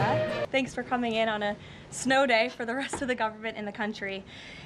Jessica. Thanks for coming in on a snow day for the rest of the government in the country.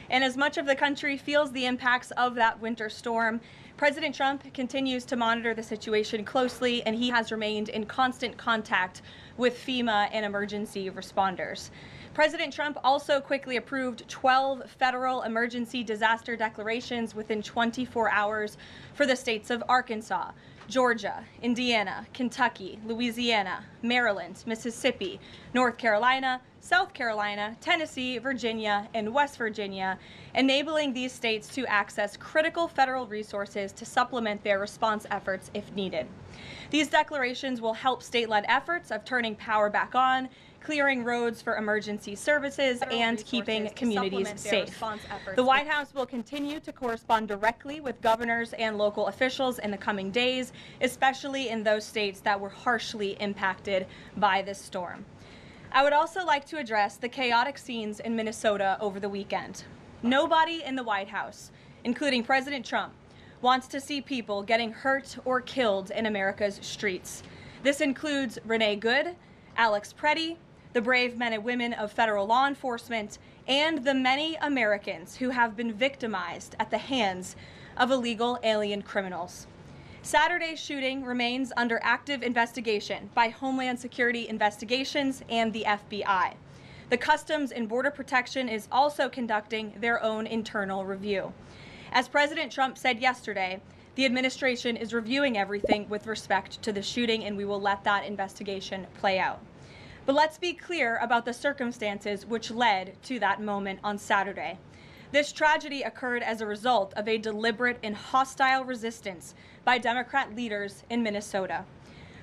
And as much of the country feels the impacts of that winter storm, President Trump continues to monitor the situation closely, and he has remained in constant contact with FEMA and emergency responders. President Trump also quickly approved 12 federal emergency disaster declarations within 24 hours for the states of Arkansas, Georgia, Indiana, Kentucky, Louisiana, Maryland, Mississippi, North Carolina, South Carolina, Tennessee, Virginia, and West Virginia, enabling these states to access critical federal resources to supplement their response efforts if needed. These declarations will help state-led efforts of turning power back on, clearing roads for emergency services, and keeping communities safe. The White House will continue to correspond directly with governors and local officials in the coming days, especially in those states that were harshly impacted by this storm. I would also like to address the chaotic scenes in Minnesota over the weekend. Nobody in the White House, including President Trump, wants to see people getting hurt or killed in America's streets. This includes Renee Good, Alex Preddy, the brave men and women of federal law enforcement, and the many Americans who have been victimized at the hands of illegal alien criminals. Saturday's shooting remains under active investigation by Homeland Security Investigations and the FBI. The Customs and Border Protection is also conducting their own internal review. As President Trump said yesterday, the administration is reviewing everything with respect to the shooting, and we will let that investigation play out. But let's be clear about the circumstances which led to that moment on Saturday. This tragedy occurred as a result of a deliberate and hostile resistance by Democrat leaders in Minnesota.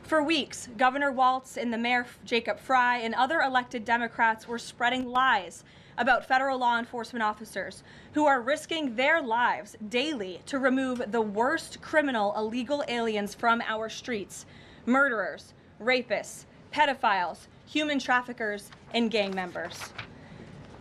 For weeks, Governor Walz and the Mayor Jacob Frey and other elected Democrats were spreading lies about federal law enforcement officers who are risking their lives daily to remove the worst criminal illegal aliens from our streets: murderers, rapists, pedophiles, human traffickers, and gang members.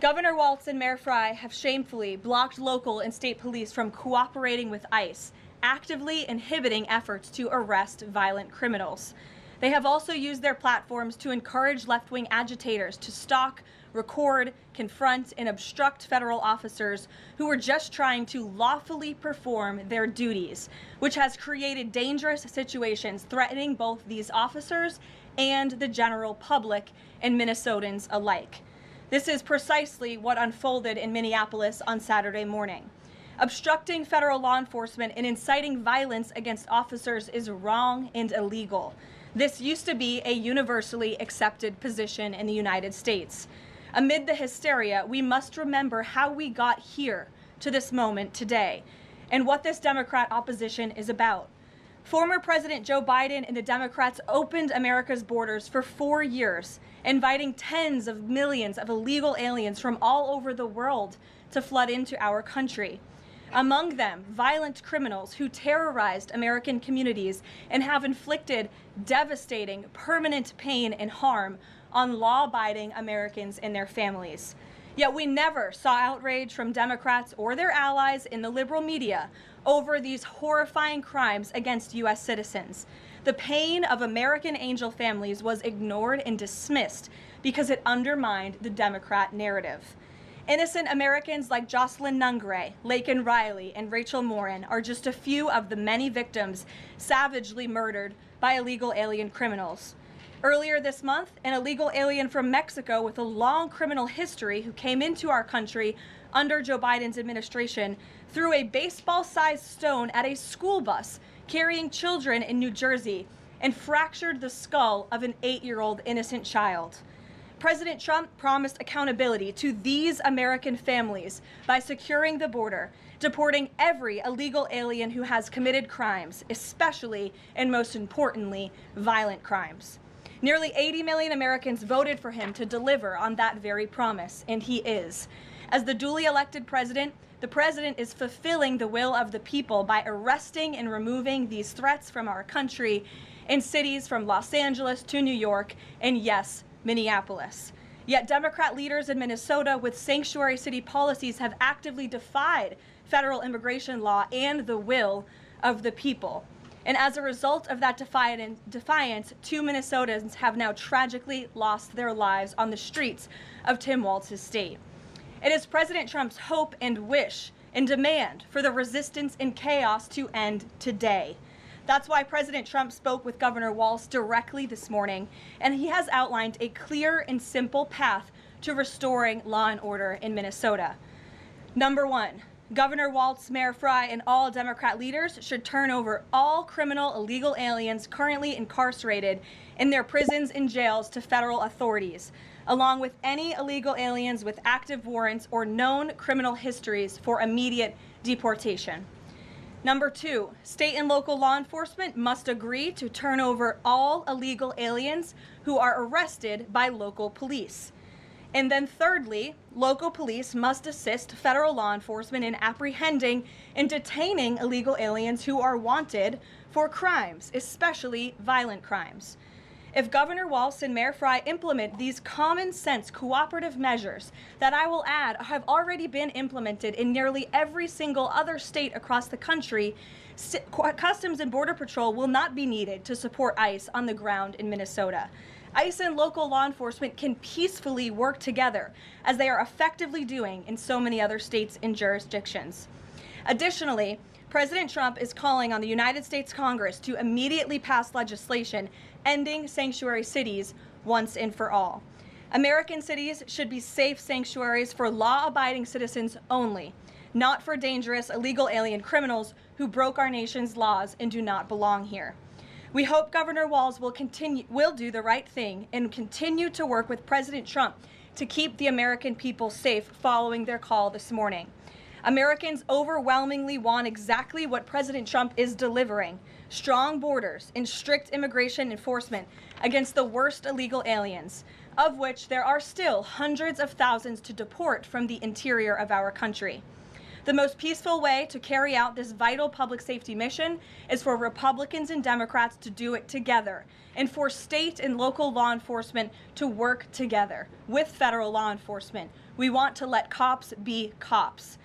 Governor Walz and Mayor Frey have shamefully blocked local and state police from cooperating with ICE, actively inhibiting efforts to arrest violent criminals. They have also used their platforms to encourage left-wing agitators to stalk, record, confront, and obstruct federal officers who are just trying to lawfully perform their duties, which has created dangerous situations threatening both these officers and the general public and Minnesotans alike. This is precisely what unfolded in Minneapolis on Saturday morning. Obstructing federal law enforcement and inciting violence against officers is wrong and illegal. This used to be a universally accepted position in the United States. Amid the hysteria, we must remember how we got here to this moment today and what this Democrat opposition is about. Former President Joe Biden and the Democrats opened America's borders for 4 years, inviting tens of millions of illegal aliens from all over the world to flood into our country. Among them, violent criminals who terrorized American communities and have inflicted devastating, permanent pain and harm on law-abiding Americans and their families. Yet we never saw outrage from Democrats or their allies in the liberal media over these horrifying crimes against U.S. citizens. The pain of American angel families was ignored and dismissed because it undermined the Democrat narrative. Innocent Americans like Jocelyn Nungray, Laken Riley, and Rachel Morin are just a few of the many victims savagely murdered by illegal alien criminals. Earlier this month, an illegal alien from Mexico with a long criminal history who came into our country under Joe Biden's administration threw a baseball-sized stone at a school bus carrying children in New Jersey and fractured the skull of an 8-year-old innocent child. President Trump promised accountability to these American families by securing the border, deporting every illegal alien who has committed crimes, especially and most importantly, violent crimes. Nearly 80 million Americans voted for him to deliver on that very promise, and he is. As the duly elected president, the president is fulfilling the will of the people by arresting and removing these threats from our country in cities from Los Angeles to New York and, yes, Minneapolis. Yet Democrat leaders in Minnesota with sanctuary city policies have actively defied federal immigration law and the will of the people. And as a result of that defiance, 2 Minnesotans have now tragically lost their lives on the streets of Tim Walz's state. It is President Trump's hope and wish and demand for the resistance and chaos to end today. That's why President Trump spoke with Governor Walz directly this morning, and he has outlined a clear and simple path to restoring law and order in Minnesota. Number 1, Governor Walz, Mayor Frey, and all Democrat leaders should turn over all criminal illegal aliens currently incarcerated in their prisons and jails to federal authorities, along with any illegal aliens with active warrants or known criminal histories for immediate deportation. Number 2, state and local law enforcement must agree to turn over all illegal aliens who are arrested by local police. And then thirdly, local police must assist federal law enforcement in apprehending and detaining illegal aliens who are wanted for crimes, especially violent crimes. If Governor Walz and Mayor Frey implement these common sense cooperative measures that I will add have already been implemented in nearly every single other state across the country, Customs and Border Patrol will not be needed to support ICE on the ground in Minnesota. ICE and local law enforcement can peacefully work together, as they are effectively doing in so many other states and jurisdictions. Additionally, President Trump is calling on the United States Congress to immediately pass legislation ending sanctuary cities once and for all. American cities should be safe sanctuaries for law-abiding citizens only, not for dangerous illegal alien criminals who broke our nation's laws and do not belong here. We hope Governor Walz will do the right thing and continue to work with President Trump to keep the American people safe following their call this morning. Americans overwhelmingly want exactly what President Trump is delivering: strong borders and strict immigration enforcement against the worst illegal aliens, of which there are still hundreds of thousands to deport from the interior of our country. The most peaceful way to carry out this vital public safety mission is for Republicans and Democrats to do it together, and for state and local law enforcement to work together with federal law enforcement. We want to let cops be cops.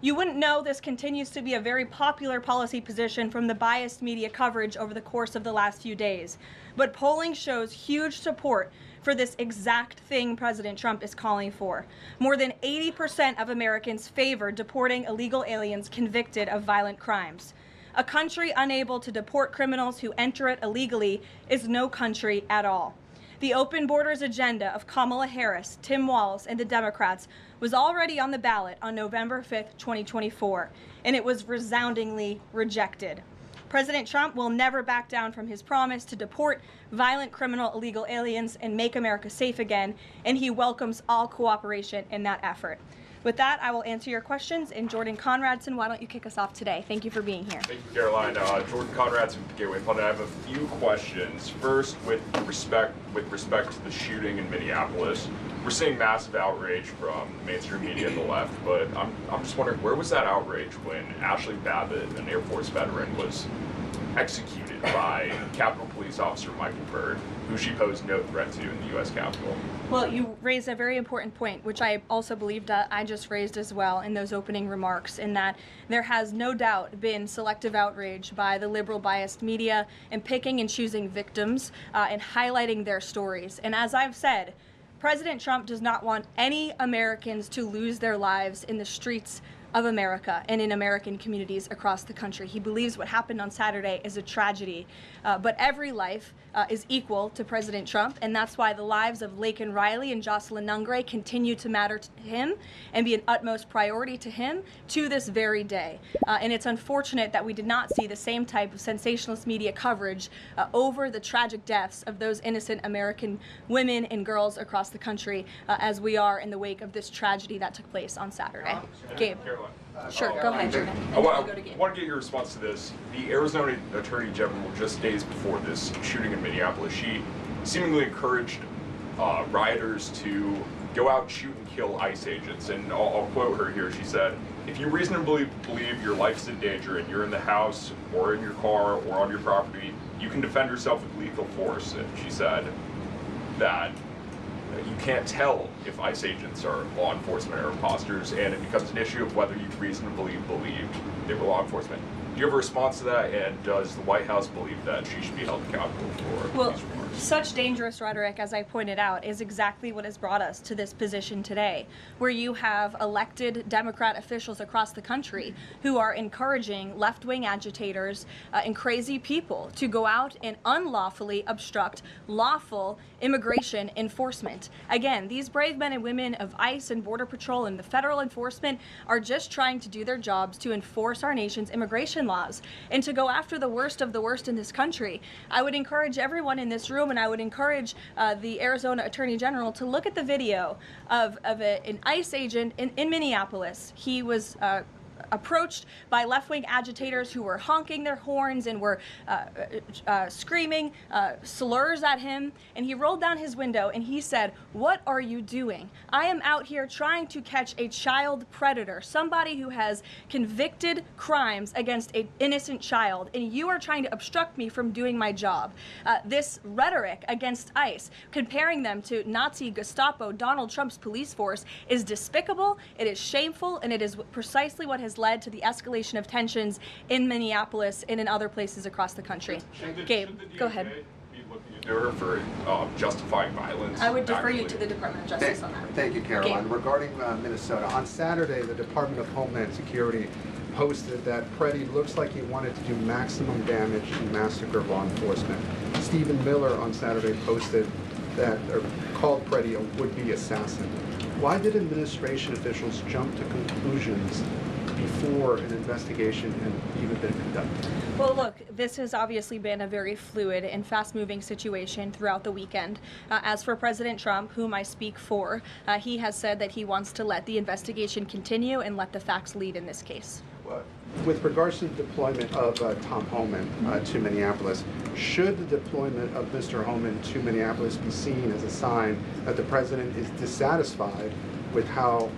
You wouldn't know this continues to be a very popular policy position from the biased media coverage over the course of the last few days, but polling shows huge support for this exact thing President Trump is calling for. More than 80% of Americans favor deporting illegal aliens convicted of violent crimes. A country unable to deport criminals who enter it illegally is no country at all. The open borders agenda of Kamala Harris, Tim Walz, and the Democrats was already on the ballot on November 5th, 2024, and it was resoundingly rejected. President Trump will never back down from his promise to deport violent criminal illegal aliens and make America safe again, and he welcomes all cooperation in that effort. With that, I will answer your questions. And Jordan Conradson, why don't you kick us off today? Thank you for being here. Thank you, Caroline. Jordan Conradson from Gateway Pundit. I have a few questions. First, with respect to the shooting in Minneapolis, we're seeing massive outrage from mainstream media and the left, but I'm just wondering, where was that outrage when Ashley Babbitt, an Air Force veteran, was executed by Capitol Police Officer Michael Byrd, who she posed no threat to in the U.S. Capitol? Well, you raised a very important point, which I also believed I just raised as well in those opening remarks, in that there has no doubt been selective outrage by the liberal biased media in picking and choosing victims and highlighting their stories. And as I've said, President Trump does not want any Americans to lose their lives in the streets of America and in American communities across the country. He believes what happened on Saturday is a tragedy, but every life is equal to President Trump, and that's why the lives of Laken Riley and Jocelyn Nungray continue to matter to him and be an utmost priority to him to this very day. And it's unfortunate that we did not see the same type of sensationalist media coverage over the tragic deaths of those innocent American women and girls across the country as we are in the wake of this tragedy that took place on Saturday. Gabe. Sure, go ahead, Jordan. I want to get your response to this. The Arizona Attorney General, just days before this shooting in Minneapolis, she seemingly encouraged rioters to go out, shoot, and kill ICE agents. And I'll quote her here. She said, "If you reasonably believe your life's in danger and you're in the house or in your car or on your property, you can defend yourself with lethal force." And she said that you can't tell if ICE agents are law enforcement or imposters, and it becomes an issue of whether you reasonably believe they were law enforcement. Do you have a response to that, and does the White House believe that she should be held accountable for Well, these remarks? such dangerous rhetoric, as I pointed out, is exactly what has brought us to this position today, where you have elected Democrat officials across the country who are encouraging left-wing agitators and crazy people to go out and unlawfully obstruct lawful immigration enforcement. Again, these brave men and women of ICE and Border Patrol and the federal enforcement are just trying to do their jobs to enforce our nation's immigration laws and to go after the worst of the worst in this country. I would encourage everyone in this room, and I would encourage the Arizona Attorney General to look at the video of an ICE agent in Minneapolis. He was approached by left-wing agitators who were honking their horns and were screaming slurs at him, and he rolled down his window and he said, "What are you doing? I am out here trying to catch a child predator, somebody who has convicted crimes against an innocent child, and you are trying to obstruct me from doing my job." This rhetoric against ICE, comparing them to Nazi Gestapo, Donald Trump's police force, is despicable, it is shameful, and it is precisely what has led to the escalation of tensions in Minneapolis and in other places across the country. Gabe, go ahead. Be looking into her for justifying violence? I would defer you to the Department of Justice on that. Thank you, Caroline. Gabe. Regarding Minnesota, on Saturday, the Department of Homeland Security posted that Preddy looks like he wanted to do maximum damage and massacre law enforcement. Stephen Miller on Saturday posted that, or called Preddy a would-be assassin. Why did administration officials jump to conclusions before an investigation had even been conducted? Well, look, this has obviously been a very fluid and fast-moving situation throughout the weekend. As for President Trump, whom I speak for, he has said that he wants to let the investigation continue and let the facts lead in this case. With regards to the deployment of Tom Homan to Minneapolis, should the deployment of Mr. Homan to Minneapolis be seen as a sign that the president is dissatisfied with how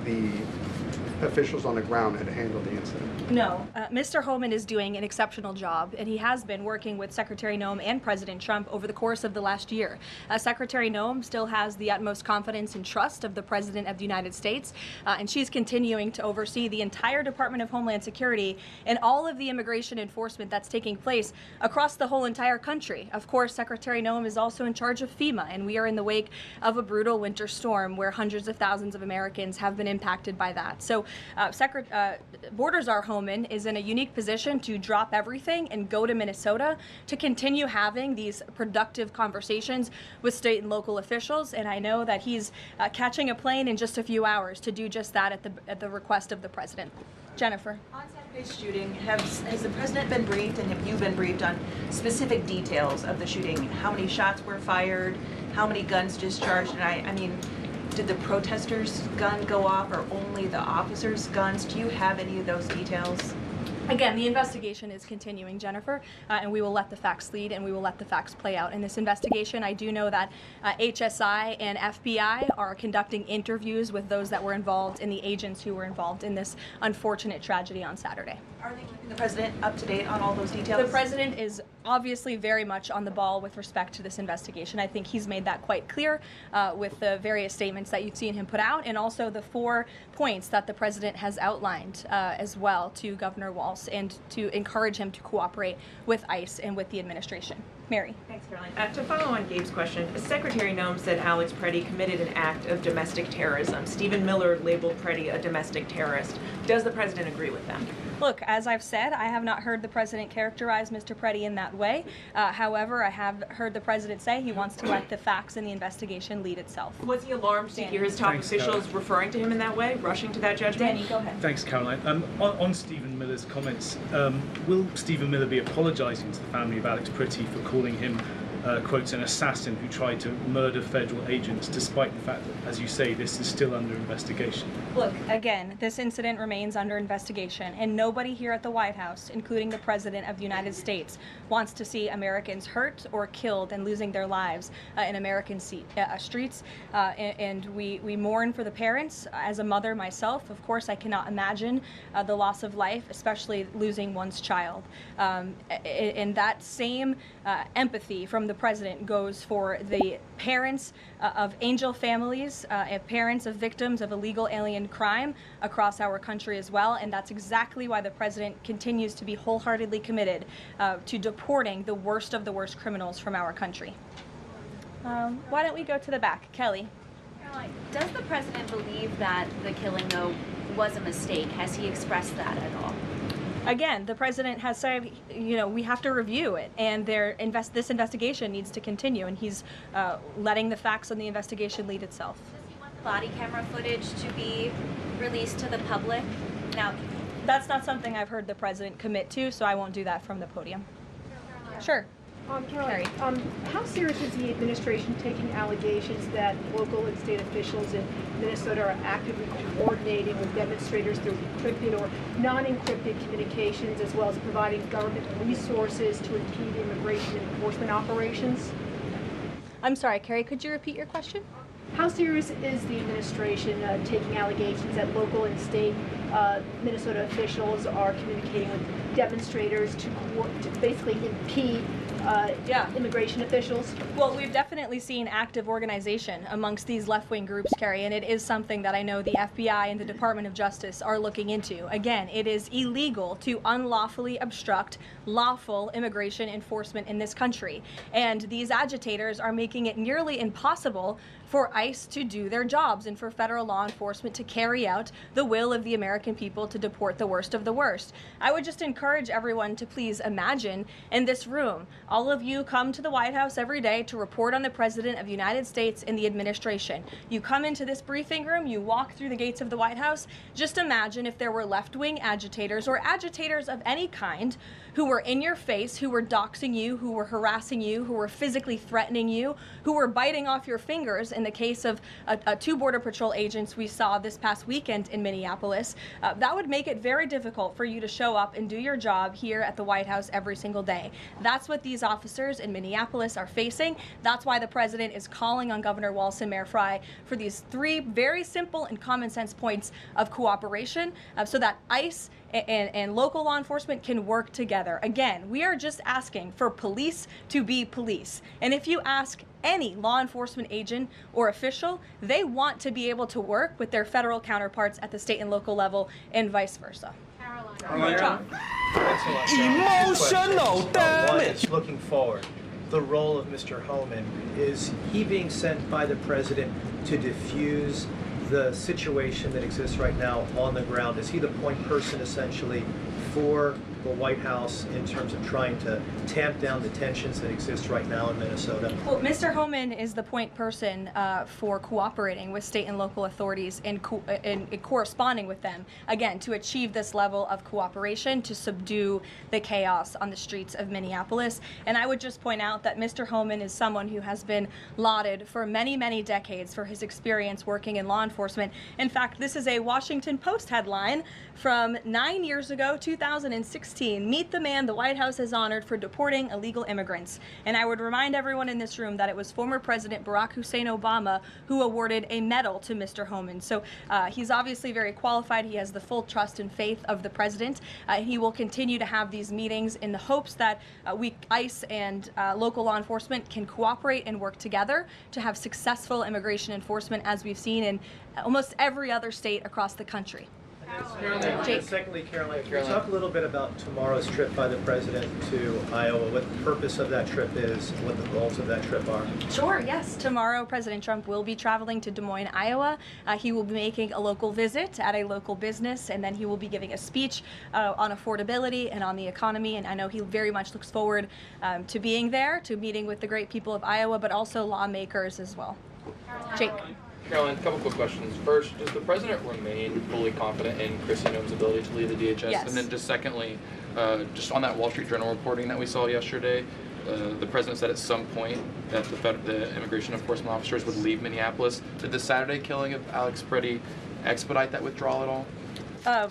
the officials on the ground had handled the incident? No, Mr. Homan is doing an exceptional job, and he has been working with Secretary Noem and President Trump over the course of the last year. Secretary Noem still has the utmost confidence and trust of the President of the United States, and she's continuing to oversee the entire Department of Homeland Security and all of the immigration enforcement that's taking place across the whole entire country. Of course, Secretary Noem is also in charge of FEMA, and we are in the wake of a brutal winter storm where hundreds of thousands of Americans have been impacted by that. So Border Czar Homan is in a unique position to drop everything and go to Minnesota to continue having these productive conversations with state and local officials, and I know that he's catching a plane in just a few hours to do just that at the request of the president. Jennifer. On Saturday's shooting, has the president been briefed, and have you been briefed on specific details of the shooting? How many shots were fired? How many guns discharged? And I mean, did the protesters' gun go off, or only the officers' guns? Do you have any of those details? Again, the investigation is continuing, Jennifer, and we will let the facts lead and we will let the facts play out in this investigation. I do know that HSI and FBI are conducting interviews with those that were involved and the agents who were involved in this unfortunate tragedy on Saturday. Are they keeping the president up to date on all those details? The president is obviously very much on the ball with respect to this investigation. I think he's made that quite clear with the various statements that you've seen him put out, and also the 4 points that the president has outlined as well to Governor Walz, and to encourage him to cooperate with ICE and with the administration. Mary. Thanks, Caroline. To follow on Gabe's question, Secretary Noem said Alex Preddy committed an act of domestic terrorism. Stephen Miller labeled Preddy a domestic terrorist. Does the president agree with them? Look, as I've said, I have not heard the president characterize Mr. Preddy in that way. However, I have heard the president say he wants to let the facts in the investigation lead itself. Was he alarmed to hear his top officials referring to him in that way, rushing to that judgment? Danny, go ahead. Thanks, Caroline. On Stephen Miller's comments, will Stephen Miller be apologising to the family of Alex Preddy for calling him, quotes, an assassin who tried to murder federal agents, despite the fact that, as you say, this is still under investigation? Look, again, this incident remains under investigation, and nobody here at the White House, including the President of the United States, wants to see Americans hurt or killed and losing their lives in American streets. And we mourn for the parents. As a mother myself, of course, I cannot imagine the loss of life, especially losing one's child. And that same empathy from the president goes for the parents of angel families, and parents of victims of illegal alien crime across our country as well. And that's exactly why the president continues to be wholeheartedly committed to deporting the worst of the worst criminals from our country. Why don't we go to the back? Kelly. Caroline, does the president believe that the killing, though, was a mistake? Has he expressed that at all? Again, the president has said, you know, we have to review it, and this investigation needs to continue, and he's letting the facts on the investigation lead itself. Does he want the body camera footage to be released to the public? Now, that's not something I've heard the president commit to, so I won't do that from the podium. Sure. Caroline, how serious is the administration taking allegations that local and state officials in Minnesota are actively coordinating with demonstrators through encrypted or non-encrypted communications, as well as providing government resources to impede immigration enforcement operations? I'm sorry, Carrie, could you repeat your question? How serious is the administration taking allegations that local and state Minnesota officials are communicating with demonstrators to basically impede immigration officials? Well, we've definitely seen active organization amongst these left-wing groups, Carrie, and it is something that I know the FBI and the Department of Justice are looking into. Again, it is illegal to unlawfully obstruct lawful immigration enforcement in this country, and these agitators are making it nearly impossible for ICE to do their jobs and for federal law enforcement to carry out the will of the American people to deport the worst of the worst. I would just encourage everyone to please imagine in this room, all of you come to the White House every day to report on the President of the United States and the administration. You come into this briefing room, you walk through the gates of the White House. Just imagine if there were left-wing agitators or agitators of any kind who were in your face, who were doxing you, who were harassing you, who were physically threatening you, who were biting off your fingers in the case of two Border Patrol agents we saw this past weekend in Minneapolis. That would make it very difficult for you to show up and do your job here at the White House every single day. That's what these officers in Minneapolis are facing. That's why the president is calling on Governor Walz and Mayor Frey for these three very simple and common sense points of cooperation so that ICE and local law enforcement can work together. Again, we are just asking for police to be police. And if you ask any law enforcement agent or official, they want to be able to work with their federal counterparts at the state and local level and vice versa. Caroline. Emotional damage. Looking forward, the role of Mr. Homan, is he being sent by the president to diffuse the situation that exists right now on the ground? Is he the point person essentially for the White House in terms of trying to tamp down the tensions that exist right now in Minnesota? Well, Mr. Homan is the point person for cooperating with state and local authorities and corresponding with them, again, to achieve this level of cooperation to subdue the chaos on the streets of Minneapolis. And I would just point out that Mr. Homan is someone who has been lauded for many, many decades for his experience working in law enforcement. In fact, this is a Washington Post headline from 9 years ago, 2016. Meet the man the White House has honored for deporting illegal immigrants. And I would remind everyone in this room that it was former President Barack Hussein Obama who awarded a medal to Mr. Homan. So he's obviously very qualified. He has the full trust and faith of the president. He will continue to have these meetings in the hopes that ICE and local law enforcement can cooperate and work together to have successful immigration enforcement, as we've seen in almost every other state across the country. And secondly, Caroline, can you talk a little bit about tomorrow's trip by the president to Iowa, what the purpose of that trip is, what the goals of that trip are? Sure, yes. Tomorrow, President Trump will be traveling to Des Moines, Iowa. He will be making a local visit at a local business, and then he will be giving a speech on affordability and on the economy. And I know he very much looks forward to being there, to meeting with the great people of Iowa, but also lawmakers as well. Jake. Caroline, a couple quick questions. First, does the president remain fully confident in Kristi Noem's ability to lead the DHS? Yes. And then just secondly, just on that Wall Street Journal reporting that we saw yesterday, the president said at some point that the immigration enforcement officers would leave Minneapolis. Did the Saturday killing of Alex Preddy expedite that withdrawal at all?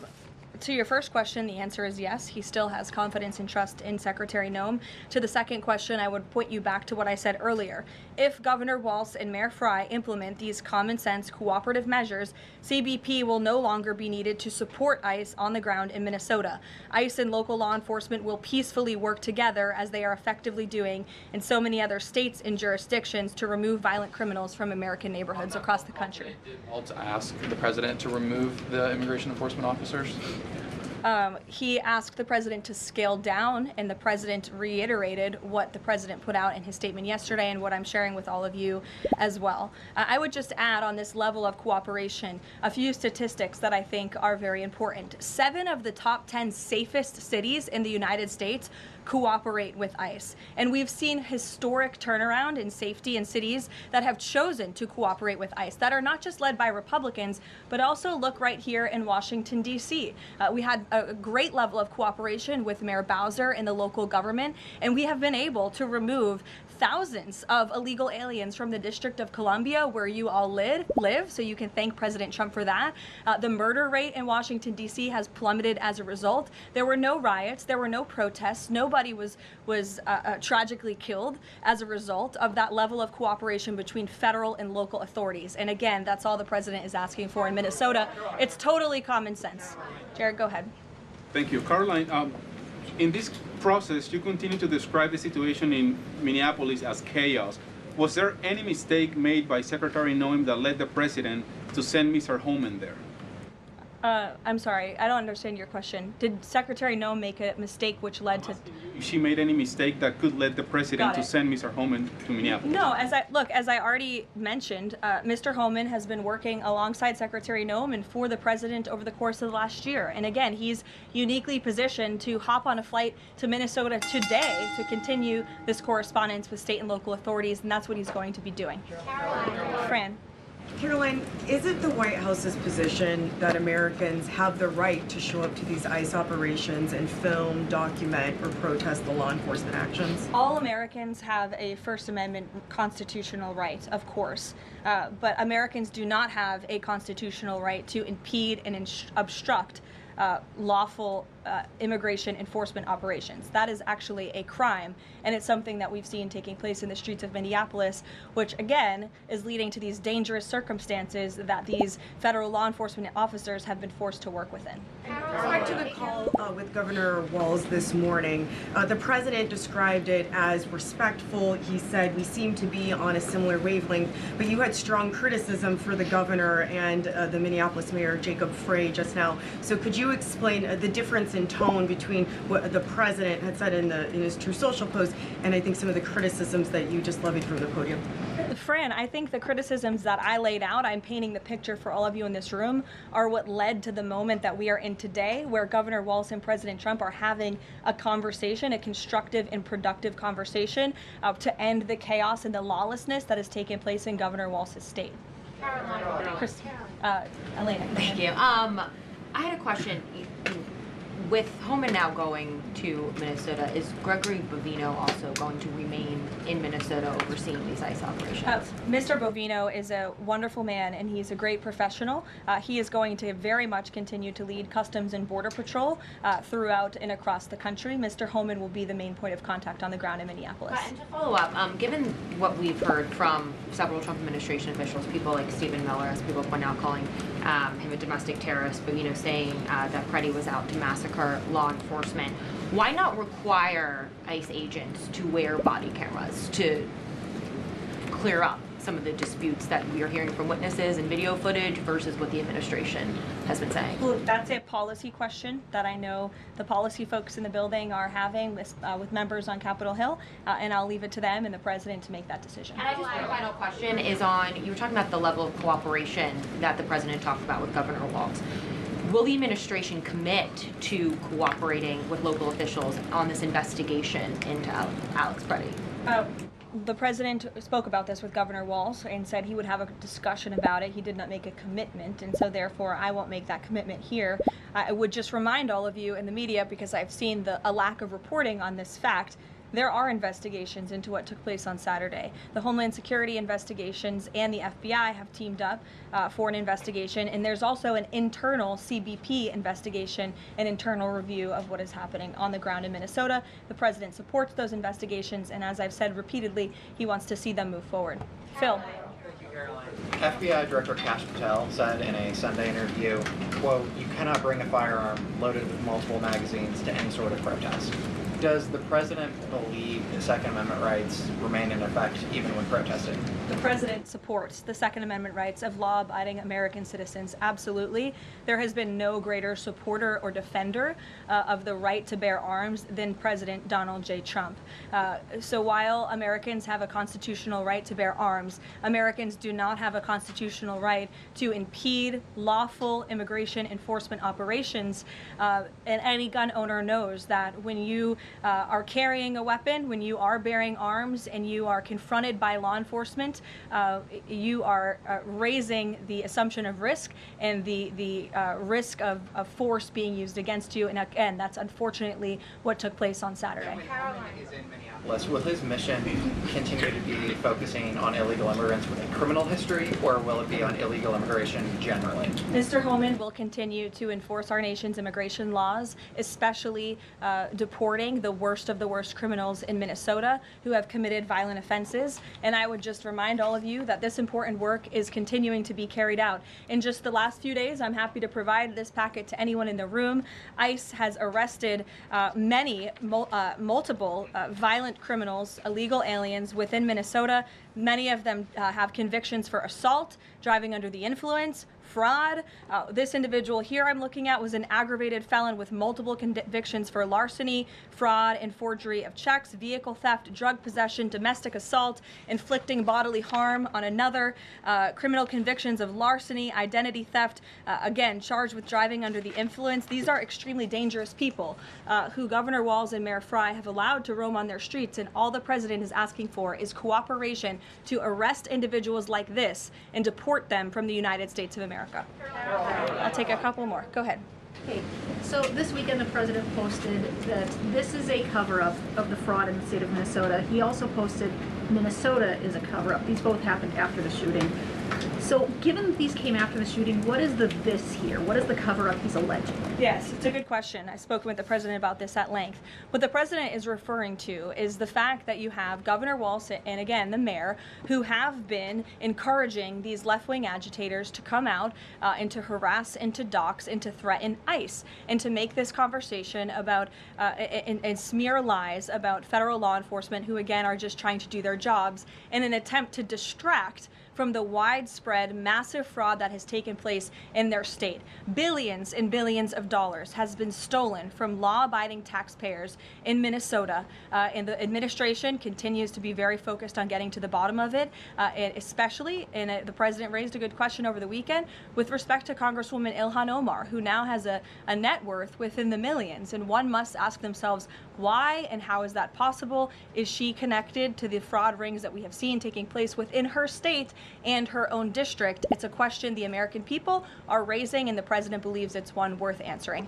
To your first question, the answer is yes. He still has confidence and trust in Secretary Noem. To the second question, I would point you back to what I said earlier. If Governor Walz and Mayor Frey implement these common sense cooperative measures, CBP will no longer be needed to support ICE on the ground in Minnesota. ICE and local law enforcement will peacefully work together, as they are effectively doing in so many other states and jurisdictions, to remove violent criminals from American neighborhoods across the country. Did Walz ask the president to remove the immigration enforcement officers? He asked the president to scale down, and the president reiterated what the president put out in his statement yesterday and what I'm sharing with all of you as well. I would just add on this level of cooperation a few statistics that I think are very important. 7 of the top 10 safest cities in the United States cooperate with ICE. And we've seen historic turnaround in safety in cities that have chosen to cooperate with ICE, that are not just led by Republicans, but also look right here in Washington, D.C. We had a great level of cooperation with Mayor Bowser in the local government, and we have been able to remove thousands of illegal aliens from the District of Columbia, where you all live, so you can thank President Trump for that. The murder rate in Washington, D.C. has plummeted as a result. There were no riots, there were no protests, nobody was tragically killed as a result of that level of cooperation between federal and local authorities. And again, that's all the president is asking for in Minnesota. It's totally common sense. Jared, go ahead. Thank you. Karoline, in this process, you continue to describe the situation in Minneapolis as chaos. Was there any mistake made by Secretary Noem that led the president to send Mr. Holman there? I'm sorry, I don't understand your question. Did Secretary Noem make a mistake which led to... If she made any mistake that could lead the president to send Mr. Holman to Minneapolis? No, as I already mentioned, Mr. Holman has been working alongside Secretary Noem and for the president over the course of the last year. And again, he's uniquely positioned to hop on a flight to Minnesota today to continue this correspondence with state and local authorities, and that's what he's going to be doing. Fran. Karoline, is it the White House's position that Americans have the right to show up to these ICE operations and film, document, or protest the law enforcement actions? All Americans have a First Amendment constitutional right, of course, but Americans do not have a constitutional right to impede and obstruct lawful immigration enforcement operations. That is actually a crime, and it's something that we've seen taking place in the streets of Minneapolis, which again is leading to these dangerous circumstances that these federal law enforcement officers have been forced to work within. With respect to the call with Governor Walz this morning, the president described it as respectful. He said we seem to be on a similar wavelength, but you had strong criticism for the governor and the Minneapolis mayor, Jacob Frey, just now. So could you explain the difference in tone between what the president had said in his True Social post and I think some of the criticisms that you just levied from the podium? Fran, I think the criticisms that I laid out, I'm painting the picture for all of you in this room, are what led to the moment that we are in today, where Governor Walz and President Trump are having a conversation, a constructive and productive conversation to end the chaos and the lawlessness that has taken place in Governor Walz's state. Chris, Elena. Thank you. I had a question. With Holman now going to Minnesota, is Gregory Bovino also going to remain in Minnesota overseeing these ICE operations? Mr. Bovino is a wonderful man, and he's a great professional. He is going to very much continue to lead Customs and Border Patrol throughout and across the country. Mr. Holman will be the main point of contact on the ground in Minneapolis. And to follow up, given what we've heard from several Trump administration officials, people like Stephen Miller, as people point out, calling him a domestic terrorist, Bovino saying that Preddy was out to massacre law enforcement, why not require ICE agents to wear body cameras to clear up some of the disputes that we are hearing from witnesses and video footage versus what the administration has been saying? Well, that's a policy question that I know the policy folks in the building are having with members on Capitol Hill, and I'll leave it to them and the president to make that decision. And I just, my final question is on, you were talking about the level of cooperation that the president talked about with Governor Walz. Will the administration commit to cooperating with local officials on this investigation into Alex Preddy? The president spoke about this with Governor Walz and said he would have a discussion about it. He did not make a commitment, and so therefore I won't make that commitment here. I would just remind all of you in the media, because I've seen a lack of reporting on this fact, there are investigations into what took place on Saturday. The Homeland Security investigations and the FBI have teamed up for an investigation, and there's also an internal CBP investigation, an internal review of what is happening on the ground in Minnesota. The president supports those investigations, and as I've said repeatedly, he wants to see them move forward. Phil. FBI Director Kash Patel said in a Sunday interview, quote, "You cannot bring a firearm loaded with multiple magazines to any sort of protest." Does the president believe the Second Amendment rights remain in effect even when protesting? The president supports the Second Amendment rights of law-abiding American citizens. Absolutely. There has been no greater supporter or defender of the right to bear arms than President Donald J. Trump. So while Americans have a constitutional right to bear arms, Americans do not have a constitutional right to impede lawful immigration enforcement operations. And any gun owner knows that when you are carrying a weapon, when you are bearing arms and you are confronted by law enforcement, you are raising the assumption of risk and the risk of force being used against you. And again, that's unfortunately what took place on Saturday. Is in Minneapolis. Will his mission continue to be focusing on illegal immigrants with a criminal history, or will it be on illegal immigration generally? Mr. Holman will continue to enforce our nation's immigration laws, especially deporting the worst of the worst criminals in Minnesota who have committed violent offenses. And I would just remind all of you that this important work is continuing to be carried out. In just the last few days, I'm happy to provide this packet to anyone in the room. ICE has arrested multiple violent criminals, illegal aliens within Minnesota. Many of them have convictions for assault, driving under the influence, fraud. This individual here I'm looking at was an aggravated felon with multiple convictions for larceny, fraud, and forgery of checks, vehicle theft, drug possession, domestic assault, inflicting bodily harm on another, criminal convictions of larceny, identity theft, again, charged with driving under the influence. These are extremely dangerous people who Governor Walz and Mayor Frey have allowed to roam on their streets, and all the president is asking for is cooperation to arrest individuals like this and deport them from the United States of America. I'll take a couple more. Go ahead. Okay, so this weekend the president posted that this is a cover-up of the fraud in the state of Minnesota. He also posted Minnesota is a cover-up. These both happened after the shooting. So given that these came after the shooting, what is the this here? What is the cover-up he's alleging? Yes, it's a good question. I've spoken with the president about this at length. What the president is referring to is the fact that you have Governor Walz and, again, the mayor, who have been encouraging these left-wing agitators to come out and to harass and to dox and to threaten ICE and to make this conversation about and smear lies about federal law enforcement who, again, are just trying to do their jobs in an attempt to distract from the widespread, massive fraud that has taken place in their state. Billions and billions of dollars has been stolen from law-abiding taxpayers in Minnesota, and the administration continues to be very focused on getting to the bottom of it, especially, and the president raised a good question over the weekend, with respect to Congresswoman Ilhan Omar, who now has a net worth within the millions, and one must ask themselves, why and how is that possible? Is she connected to the fraud rings that we have seen taking place within her state and her own district? It's a question the American people are raising, and the president believes it's one worth answering.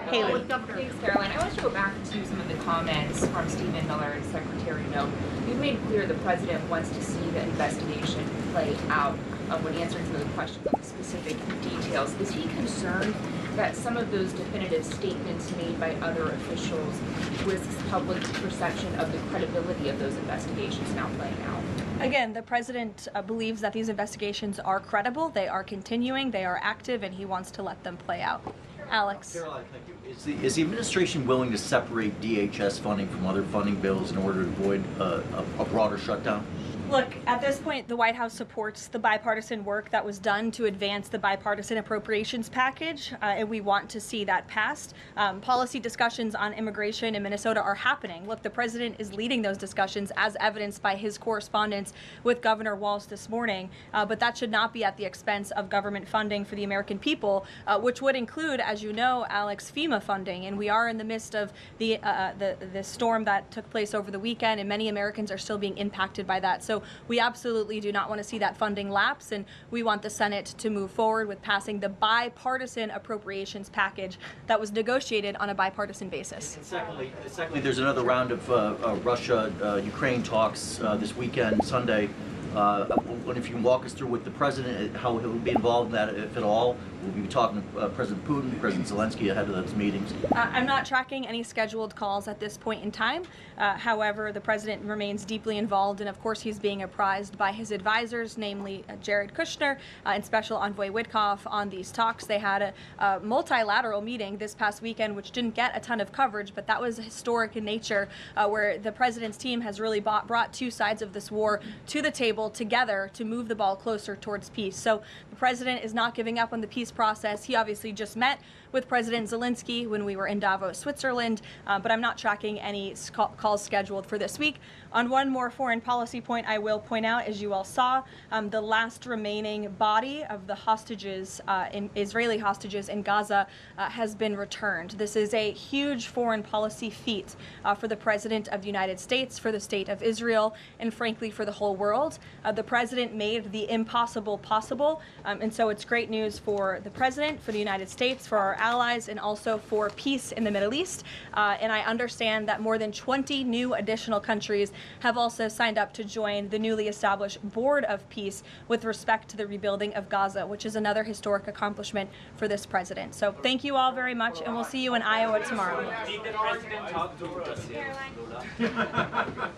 Haley. Thanks, Caroline. I want to go back to some of the comments from Stephen Miller and Secretary Noem. You've made clear the president wants to see the investigation play out when answering some of the questions on the specific details. Is he concerned that some of those definitive statements made by other officials risks public perception of the credibility of those investigations now playing out? Again, the president believes that these investigations are credible, they are continuing, they are active, and he wants to let them play out. Alex. Caroline, thank you. Is the administration willing to separate DHS funding from other funding bills in order to avoid a broader shutdown? Look, at this point, the White House supports the bipartisan work that was done to advance the bipartisan appropriations package, and we want to see that passed. Policy discussions on immigration in Minnesota are happening. Look, the president is leading those discussions, as evidenced by his correspondence with Governor Walz this morning, but that should not be at the expense of government funding for the American people, which would include, as you know, Alex, FEMA funding, and we are in the midst of the storm that took place over the weekend, and many Americans are still being impacted by that. So So we absolutely do not want to see that funding lapse, and we want the Senate to move forward with passing the bipartisan appropriations package that was negotiated on a bipartisan basis. And secondly, there's another round of Russia-Ukraine talks this weekend, Sunday. I wonder if you can walk us through with the president, how he'll be involved in that, if at all. We'll be talking to President Putin, President Zelensky ahead of those meetings. I'm not tracking any scheduled calls at this point in time. However, the president remains deeply involved, and of course he's being apprised by his advisors, namely Jared Kushner and Special Envoy Witkoff, on these talks. They had a multilateral meeting this past weekend, which didn't get a ton of coverage, but that was historic in nature, where the president's team has really brought two sides of this war to the table together to move the ball closer towards peace. So the president is not giving up on the peace process. He obviously just met with President Zelensky when we were in Davos, Switzerland, but I'm not tracking any calls scheduled for this week. On one more foreign policy point, I will point out, as you all saw, the last remaining body of the hostages, Israeli hostages in Gaza, has been returned. This is a huge foreign policy feat for the President of the United States, for the State of Israel, and frankly for the whole world. The President made the impossible possible, and so it's great news for the President, for the United States, for our allies, and also for peace in the Middle East. And I understand that more than 20 new additional countries have also signed up to join the newly established Board of Peace with respect to the rebuilding of Gaza, which is another historic accomplishment for this president. So thank you all very much, and we'll see you in Iowa tomorrow. Did the president talk to Caroline?